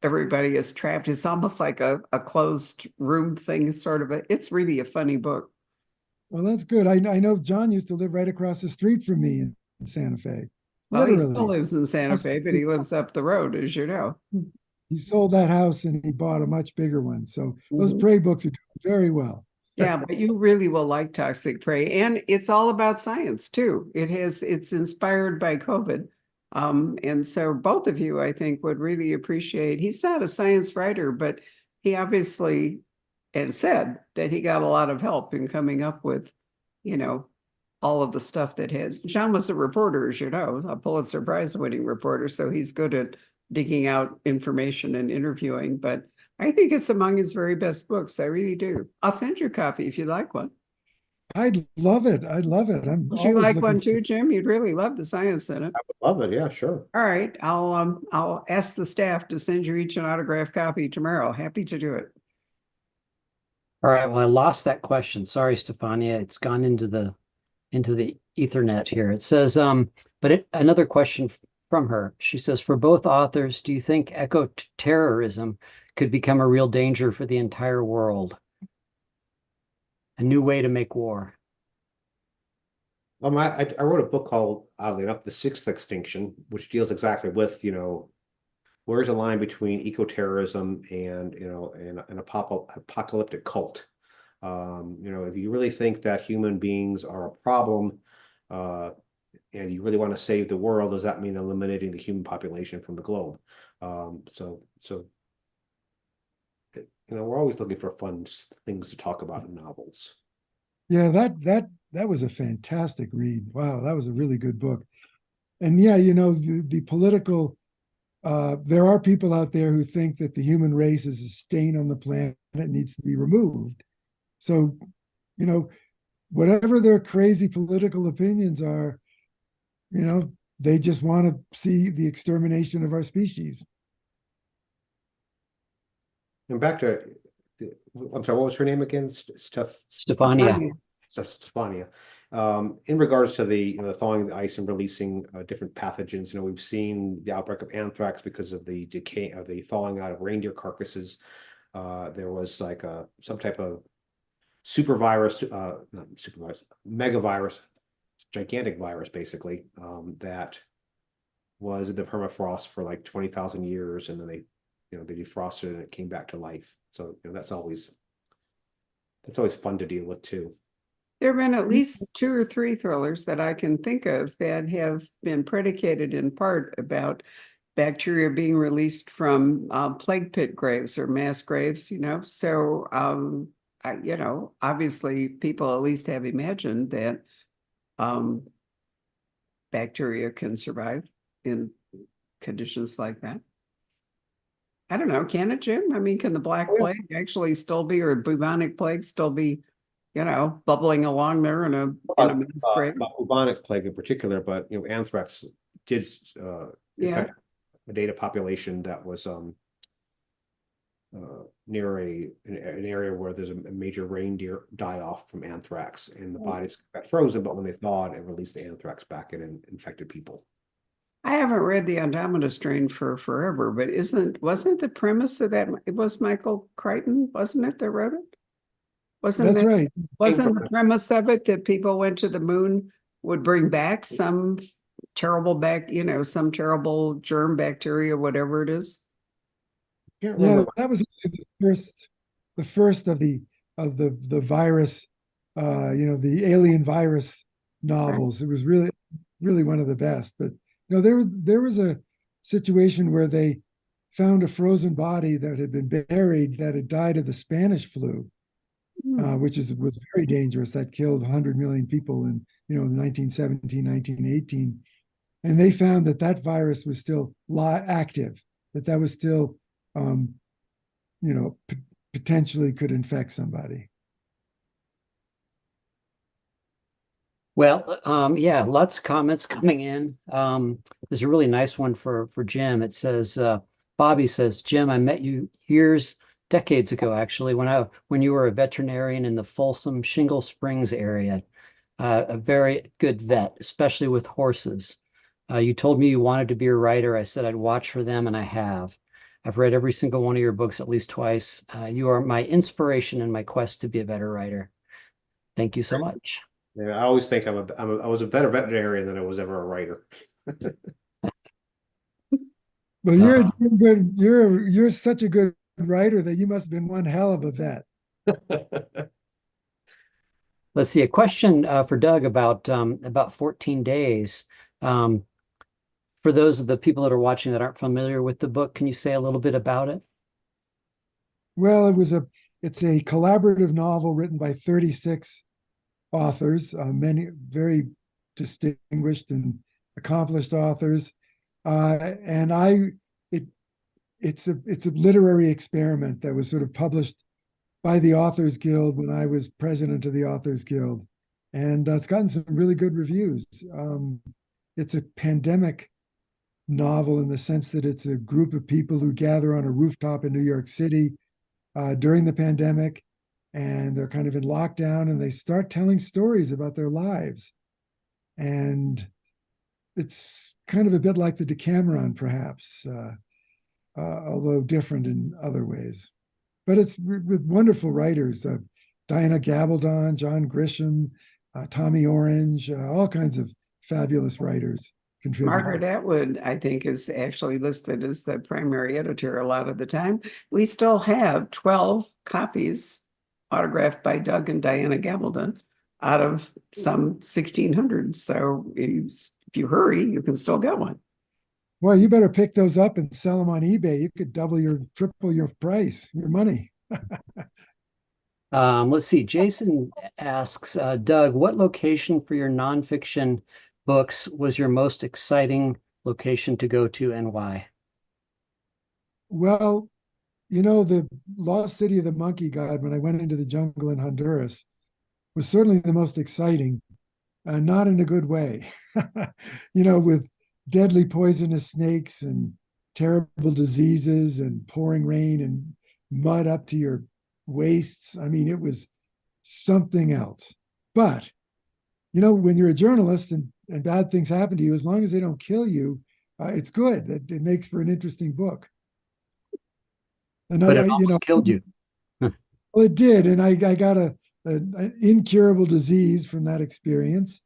everybody is trapped. It's almost like a closed room thing, sort of. It's really a funny book. Well, that's good. I know John used to live right across the street from me in Santa Fe. Well, he still Literally. lives in Santa Fe, but he lives up the road, as you know. He sold that house and he bought a much bigger one. So those Mhm. prey books are doing very well. Yeah, but you really will like Toxic Prey. And it's all about science too. It's inspired by COVID. And so both of you, I think, would really appreciate. He's not a science writer, but he obviously and said that he got a lot of help in coming up with, you know, all of the stuff that has. John was a reporter, as you know, a Pulitzer Prize winning reporter, so he's good at digging out information and interviewing. But I think it's among his very best books. I really do. I'll send you a copy if you'd like one. I'd love it. I'd love it. I'm Would you always like looking one for. too, Jim? You'd really love the science in it. I would love it. Yeah, sure. All right, I'll ask the staff to send you each an autographed copy tomorrow. Happy to do it. All right. Well, I lost that question. Sorry, Stefania. It's gone into the Ethernet here. It says, another question from her. She says, for both authors, do you think eco-terrorism could become a real danger for the entire world? A new way to make war. I wrote a book called, oddly enough, The Sixth Extinction, which deals exactly with, where's the line between eco-terrorism and, an apocalyptic cult. If you really think that human beings are a problem, and you really want to save the world, does that mean eliminating the human population from the globe? We're always looking for fun things to talk about in novels. Yeah, that was a fantastic read. Wow, that was a really good book. And yeah, the political there are people out there who think that the human race is a stain on the planet and needs to be removed. So, whatever their crazy political opinions are, they just want to see the extermination of our species. And back to, I'm sorry, what was her name again? Stefania. Stefania. In regards to the thawing of the ice and releasing different pathogens, we've seen the outbreak of anthrax because of the decay of the thawing out of reindeer carcasses. There was like some type of not supervirus, megavirus, gigantic virus, basically, that was in the permafrost for like 20,000 years, and then they defrosted and it came back to life. So that's always fun to deal with too. There have been at least 2 or 3 thrillers that I can think of that have been predicated in part about bacteria being released from plague pit graves or mass graves, So, obviously people at least have imagined that bacteria can survive in conditions like that. I don't know, can it, Jim? I mean, can the Black Plague actually still be, or bubonic plague still be, bubbling along there in a mass grave? Bubonic plague in particular, but anthrax did Yeah. affect a data population that was near an area where there's a major reindeer die-off from anthrax, and the bodies got frozen, but when they thawed, it released the anthrax back and infected people. I haven't read the Andromeda Strain for forever, but wasn't the premise of that, it was Michael Crichton, wasn't it, that wrote it? That's right. Wasn't the premise of it that people went to the moon would bring back some terrible some terrible germ, bacteria, whatever it is? Yeah, that was the first of the virus, the alien virus novels. It was really, really one of the best. But there was a situation where they found a frozen body that had been buried that had died of the Spanish flu, which was very dangerous. That killed 100 million people in 1917, 1918. And they found that virus was still active, that was still potentially could infect somebody. Well, yeah, lots of comments coming in. There's a really nice one for Jim. It says, Bobby says, Jim, I met you decades ago, actually, when you were a veterinarian in the Folsom Shingle Springs area. A very good vet, especially with horses. You told me you wanted to be a writer. I said I'd watch for them, and I have. I've read every single one of your books at least twice. You are my inspiration in my quest to be a better writer. Thank you so much. Yeah, I always think I was a better veterinarian than I was ever a writer. Well, Uh, you're such a good writer that you must have been one hell of a vet. let's see, a question for Doug about 14 days. Um, for those of the people that are watching that aren't familiar with the book, can you say a little bit about it? Well, it's a collaborative novel written by 36 authors, many very distinguished and accomplished authors. And it, it's a literary experiment that was sort of published by the Authors Guild when I was president of the Authors Guild. And it's gotten some really good reviews. It's a pandemic novel in the sense that it's a group of people who gather on a rooftop in New York City during the pandemic, and they're kind of in lockdown, and they start telling stories about their lives. And it's kind of a bit like the Decameron, perhaps, although different in other ways. But it's with wonderful writers, Diana Gabaldon, John Grisham, Tommy Orange, all kinds of fabulous writers contributing. Margaret Atwood, I think, is actually listed as the primary editor a lot of the time. We still have 12 copies autographed by Doug and Diana Gabaldon out of some 1,600. So if you hurry, you can still get one. Well, you better pick those up and sell them on eBay. You could triple your price, your money. Let's see. Jason asks, Doug, what location for your nonfiction books was your most exciting location to go to and why? Well, the Lost City of the Monkey God, when I went into the jungle in Honduras, was certainly the most exciting, not in a good way. With deadly poisonous snakes and terrible diseases and pouring rain and mud up to your waists. I mean, it was something else. But, when you're a journalist and bad things happen to you, as long as they don't kill you, it's good. It makes for an interesting book. And But it almost killed you. well, it did. And I got an incurable disease from that experience.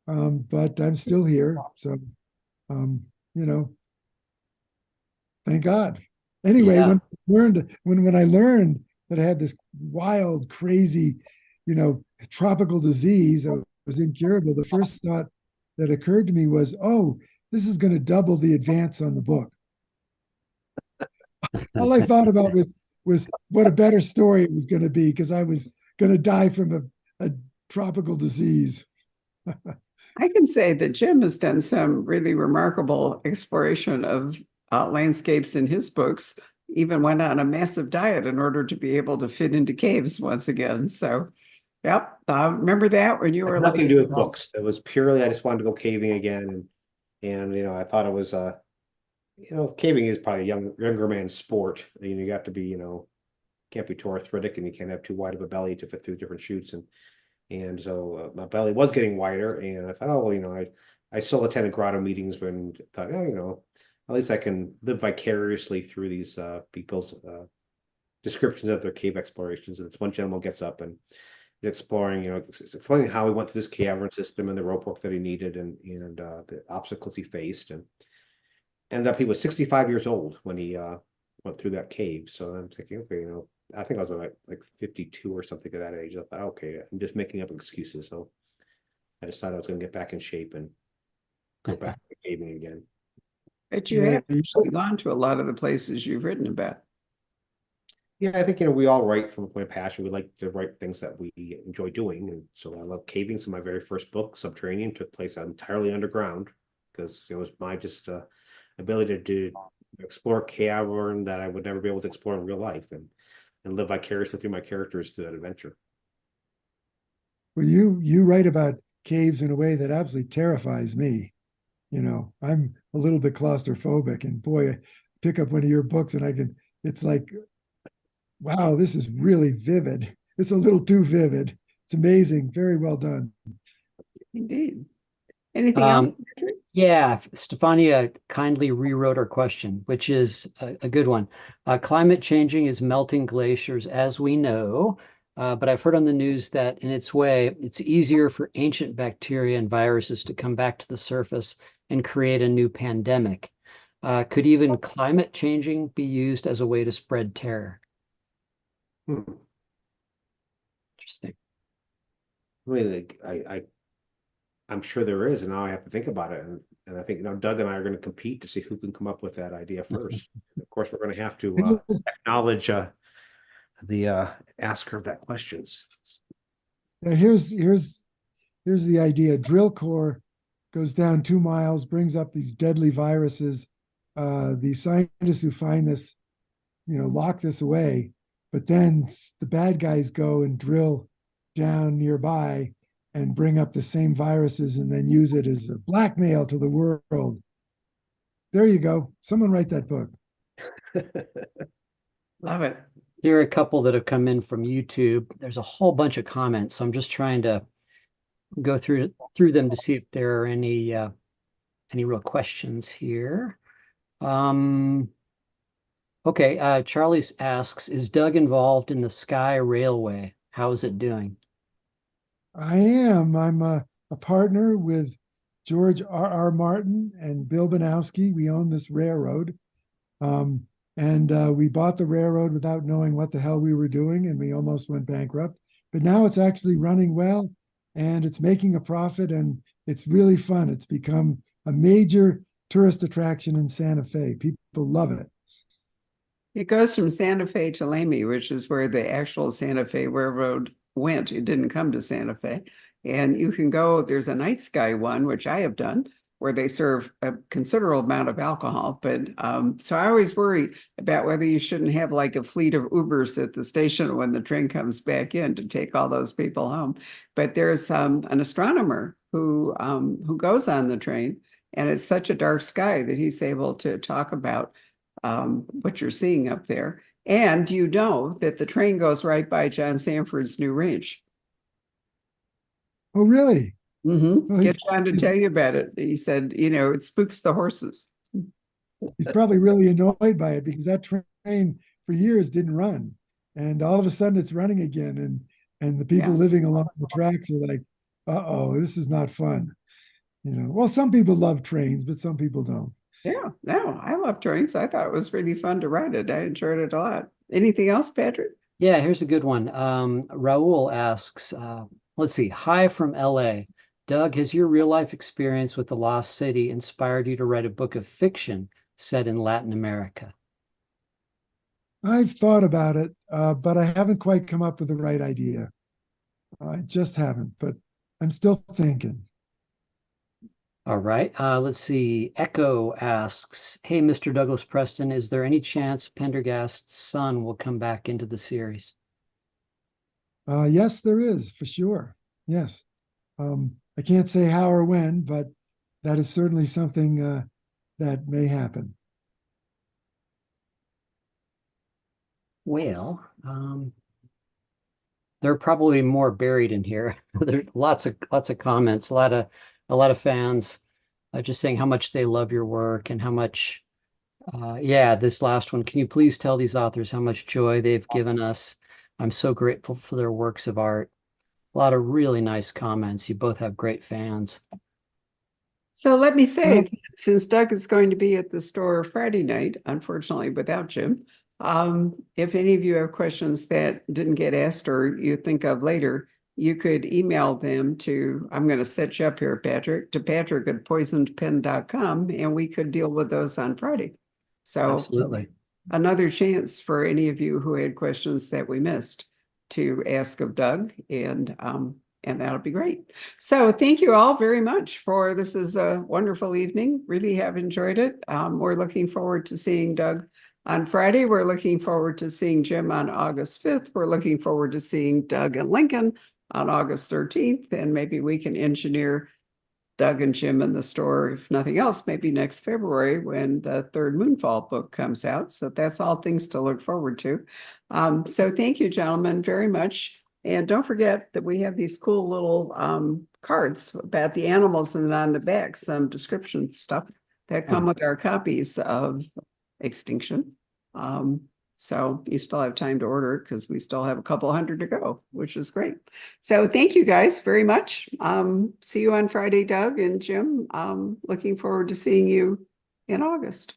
But I'm still here. So, um, you know, thank God. Anyway, Yeah. when I learned that I had this wild, crazy, tropical disease that was incurable, the first thought that occurred to me was, oh, this is going to double the advance on the book. All I thought about was what a better story it was going to be, because I was going to die from a tropical disease. I can say that Jim has done some really remarkable exploration of landscapes in his books, even went on a massive diet in order to be able to fit into caves once again. So, yep, remember that when you were Nothing to like, do with books. It was purely I just wanted to go caving again, and I thought it was caving is probably a younger man's sport. You got to be can't be too arthritic, and you can't have too wide of a belly to fit through different chutes, and so my belly was getting wider, and I thought, oh well, I still attended grotto meetings when I thought, oh, at least I can live vicariously through these people's descriptions of their cave explorations. And this one gentleman gets up and exploring, explaining how he went through this cavern system and the rope work that he needed, and the obstacles he faced, and ended up he was 65 years old when he went through that cave. So I'm thinking, okay, I think I was like 52 or something at that age. I thought, okay, I'm just making up excuses. So I decided I was going to get back in shape and go back to caving again. but you have actually gone to a lot of the places you've written about. Yeah, I think we all write from a point of passion. We like to write things that we enjoy doing, and so I love caving. So my very first book, Subterranean, took place entirely underground, because it was my just ability to explore a cavern that I would never be able to explore in real life, and live vicariously through my characters through that adventure. Well, you write about caves in a way that absolutely terrifies me. I'm a little bit claustrophobic, and boy, I pick up one of your books and it's like, wow, this is really vivid. It's a little too vivid. It's amazing. Very well done. Indeed. Anything else, Patrick? Yeah, Stefania kindly rewrote her question, which is a good one. Climate changing is melting glaciers, as we know, but I've heard on the news that in its way, it's easier for ancient bacteria and viruses to come back to the surface and create a new pandemic. Could even climate changing be used as a way to spread terror? Hmm. Interesting. I mean, I'm sure there is, and now I have to think about it. And I think Doug and I are going to compete to see who can come up with that idea first. Of course, we're going to have to acknowledge the asker of that questions. Now, here's the idea. Drill core goes down 2 miles, brings up these deadly viruses. The scientists who find this, lock this away. But then the bad guys go and drill down nearby and bring up the same viruses and then use it as a blackmail to the world. There you go. Someone write that book. Love it. Here are a couple that have come in from YouTube. There's a whole bunch of comments, so I'm just trying to go through them to see if there are any real questions here. Okay, Charlie asks, is Doug involved in the Sky Railway? How is it doing? I am. I'm a partner with George R. Martin and Bill Banowski. We own this railroad. And we bought the railroad without knowing what the hell we were doing, and we almost went bankrupt. But now it's actually running well, and it's making a profit, and it's really fun. It's become a major tourist attraction in Santa Fe. People love it. It goes from Santa Fe to Lamy, which is where the actual Santa Fe Railroad went. It didn't come to Santa Fe. And you can go, there's a night sky one, which I have done, where they serve a considerable amount of alcohol. But so I always worry about whether you shouldn't have like a fleet of Ubers at the station when the train comes back in to take all those people home. But there's an astronomer who goes on the train, and it's such a dark sky that he's able to talk about what you're seeing up there. And you know that the train goes right by John Sanford's new ranch. Oh, really? Mm-hmm. Well, Get John to tell you about it. He said, it spooks the horses. he's probably really annoyed by it because that train for years didn't run. And all of a sudden it's running again. And the people living along the tracks are like, uh-oh, this is not fun. Well, some people love trains, but some people don't. Yeah, no, I love trains. I thought it was really fun to ride it. I enjoyed it a lot. Anything else, Patrick? Yeah, here's a good one. Raul asks, let's see, hi from LA. Doug, has your real life experience with the Lost City inspired you to write a book of fiction set in Latin America? I've thought about it, but I haven't quite come up with the right idea. I just haven't, but I'm still thinking. All right. Let's see. Echo asks, hey, Mr. Douglas Preston, is there any chance Pendergast's son will come back into the series? Yes, there is, for sure. Yes. I can't say how or when, but that is certainly something that may happen. Well, there are probably more buried in here. There's lots of comments, a lot of fans just saying how much they love your work and how much, this last one. Can you please tell these authors how much joy they've given us? I'm so grateful for their works of art. A lot of really nice comments. You both have great fans. So let me say, since Doug is going to be at the store Friday night, unfortunately without Jim, if any of you have questions that didn't get asked or you think of later, you could email them to, I'm going to set you up here, Patrick, to patrick@poisonedpen.com, and we could deal with those on Friday. So Absolutely. Another chance for any of you who had questions that we missed to ask of Doug, and that'll be great. So thank you all very much for this. Is a wonderful evening. Really have enjoyed it. We're looking forward to seeing Doug on Friday. We're looking forward to seeing Jim on August 5th. We're looking forward to seeing Doug and Lincoln on August 13th, and maybe we can engineer Doug and Jim in the store, if nothing else, maybe next February when the third Moonfall book comes out. So that's all things to look forward to. So thank you, gentlemen, very much. And don't forget that we have these cool little cards about the animals, and on the back, some description stuff that come with our copies of Extinction. So you still have time to order it because we still have a couple hundred to go, which is great. So thank you guys very much. See you on Friday, Doug and Jim. Looking forward to seeing you in August.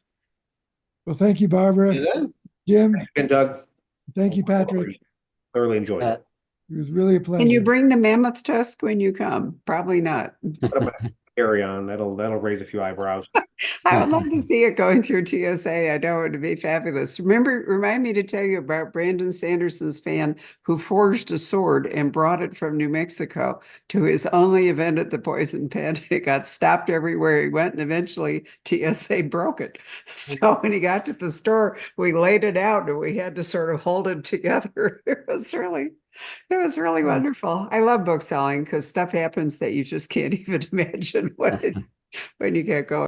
Well, thank you, Barbara. See you then. Jim, And Doug, thank you, Patrick. thoroughly enjoyed it. It was really a pleasure. Can you bring the mammoth tusk when you come? Probably not. But I'm gonna carry on. That'll raise a few eyebrows. I would love to see it going through TSA. I know it would be fabulous. Remind me to tell you about Brandon Sanderson's fan who forged a sword and brought it from New Mexico to his only event at the Poison Pen. It got stopped everywhere he went, and eventually TSA broke it. So when he got to the store, we laid it out and we had to sort of hold it together. It was really wonderful. I love book selling because stuff happens that you just can't even imagine when you get going.